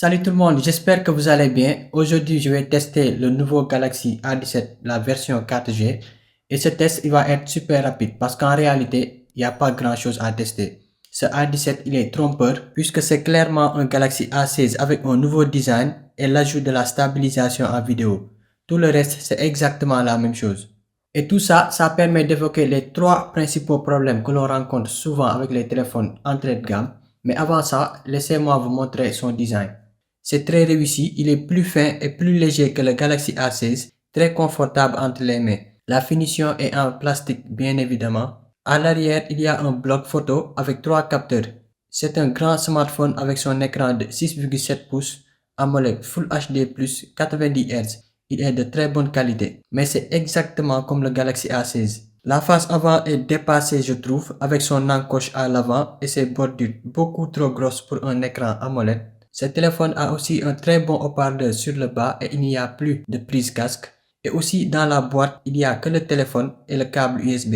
Salut tout le monde, j'espère que vous allez bien. Aujourd'hui, je vais tester le nouveau Galaxy A17, la version 4G. Et ce test, il va être super rapide parce qu'en réalité, il n'y a pas grand-chose à tester. Ce A17, il est trompeur puisque c'est clairement un Galaxy A16 avec un nouveau design et l'ajout de la stabilisation en vidéo. Tout le reste, c'est exactement la même chose. Et tout ça, ça permet d'évoquer les trois principaux problèmes que l'on rencontre souvent avec les téléphones entrée de gamme. Mais avant ça, laissez-moi vous montrer son design. C'est très réussi, il est plus fin et plus léger que le Galaxy A16, très confortable entre les mains. La finition est en plastique bien évidemment. À l'arrière, il y a un bloc photo avec trois capteurs. C'est un grand smartphone avec son écran de 6,7 pouces, AMOLED Full HD+, 90 Hz. Il est de très bonne qualité, mais c'est exactement comme le Galaxy A16. La face avant est dépassée je trouve, avec son encoche à l'avant et ses bordures beaucoup trop grosses pour un écran AMOLED. Ce téléphone a aussi un très bon haut-parleur sur le bas et il n'y a plus de prise casque. Et aussi dans la boîte, il n'y a que le téléphone et le câble USB.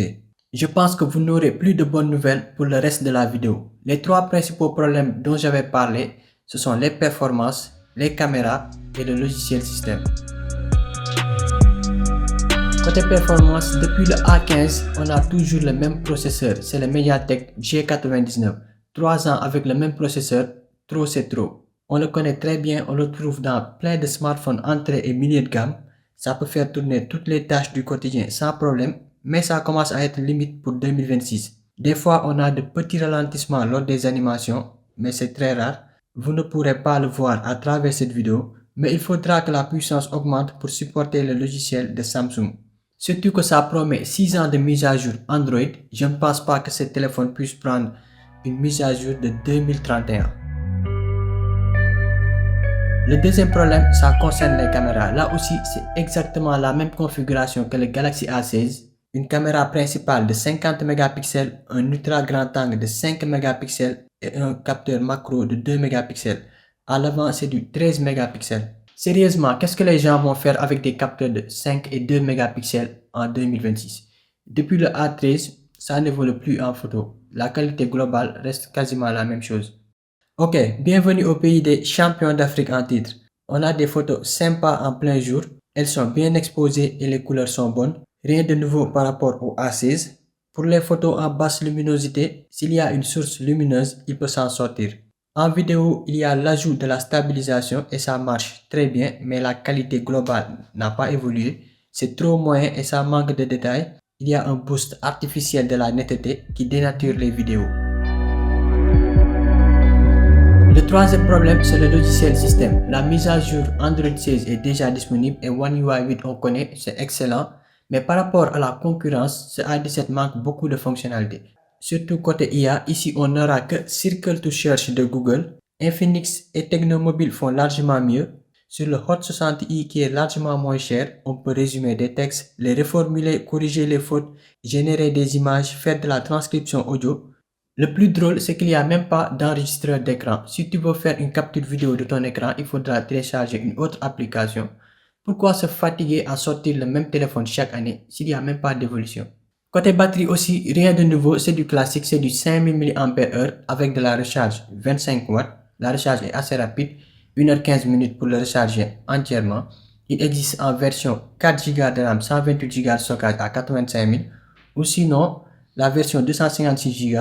Je pense que vous n'aurez plus de bonnes nouvelles pour le reste de la vidéo. Les trois principaux problèmes dont j'avais parlé, ce sont les performances, les caméras et le logiciel système. Côté performance, depuis le A15, on a toujours le même processeur, c'est le MediaTek G99. 3 ans avec le même processeur, trop c'est trop. On le connaît très bien, on le trouve dans plein de smartphones entrée et milieu de gamme. Ça peut faire tourner toutes les tâches du quotidien sans problème, mais ça commence à être limite pour 2026. Des fois, on a de petits ralentissements lors des animations, mais c'est très rare. Vous ne pourrez pas le voir à travers cette vidéo, mais il faudra que la puissance augmente pour supporter le logiciel de Samsung. Surtout que ça promet 6 ans de mise à jour Android, je ne pense pas que ce téléphone puisse prendre une mise à jour de 2031. Le deuxième problème, ça concerne les caméras. Là aussi, c'est exactement la même configuration que le Galaxy A16. Une caméra principale de 50 mégapixels, un ultra grand angle de 5 mégapixels et un capteur macro de 2 mégapixels. À l'avant, c'est du 13 mégapixels. Sérieusement, qu'est-ce que les gens vont faire avec des capteurs de 5 et 2 mégapixels en 2026? Depuis le A13, ça n'évolue plus en photo. La qualité globale reste quasiment la même chose. Ok, bienvenue au pays des champions d'Afrique en titre. On a des photos sympas en plein jour, elles sont bien exposées et les couleurs sont bonnes. Rien de nouveau par rapport au A16. Pour les photos en basse luminosité, s'il y a une source lumineuse, il peut s'en sortir. En vidéo, il y a l'ajout de la stabilisation et ça marche très bien, mais la qualité globale n'a pas évolué. C'est trop moyen et ça manque de détails. Il y a un boost artificiel de la netteté qui dénature les vidéos. Le troisième problème, c'est le logiciel système. La mise à jour Android 16 est déjà disponible et One UI 8 on connaît, c'est excellent. Mais par rapport à la concurrence, ce A17 manque beaucoup de fonctionnalités. Surtout côté IA, ici on n'aura que Circle to Search de Google. Infinix et Tecnomobile font largement mieux. Sur le Hot 60i qui est largement moins cher, on peut résumer des textes, les reformuler, corriger les fautes, générer des images, faire de la transcription audio. Le plus drôle, c'est qu'il n'y a même pas d'enregistreur d'écran. Si tu veux faire une capture vidéo de ton écran, il faudra télécharger une autre application. Pourquoi se fatiguer à sortir le même téléphone chaque année s'il n'y a même pas d'évolution? Côté batterie aussi, rien de nouveau, c'est du classique, c'est du 5000 mAh avec de la recharge 25 watts. La recharge est assez rapide, 1h15 minutes pour le recharger entièrement. Il existe en version 4 Go de RAM, 128 Go de stockage à 85 000 ou sinon la version 256 Go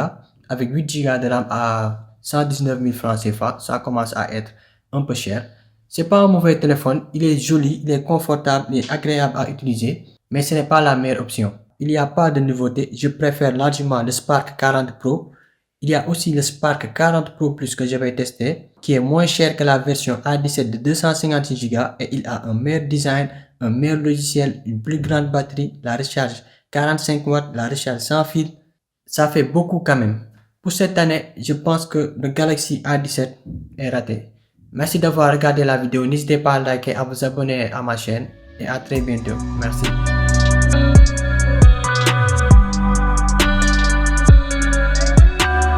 avec 8 Go de RAM à 119 000 francs CFA, ça commence à être un peu cher. C'est pas un mauvais téléphone, il est joli, il est confortable, il est agréable à utiliser, mais ce n'est pas la meilleure option. Il n'y a pas de nouveauté, je préfère largement le Spark 40 Pro. Il y a aussi le Spark 40 Pro Plus que j'avais testé, qui est moins cher que la version A17 de 256 Go et il a un meilleur design, un meilleur logiciel, une plus grande batterie, la recharge 45 watts, la recharge sans fil. Ça fait beaucoup quand même. Pour cette année, je pense que le Galaxy A17 est raté. Merci d'avoir regardé la vidéo. N'hésitez pas à liker, à vous abonner à ma chaîne et à très bientôt. Merci.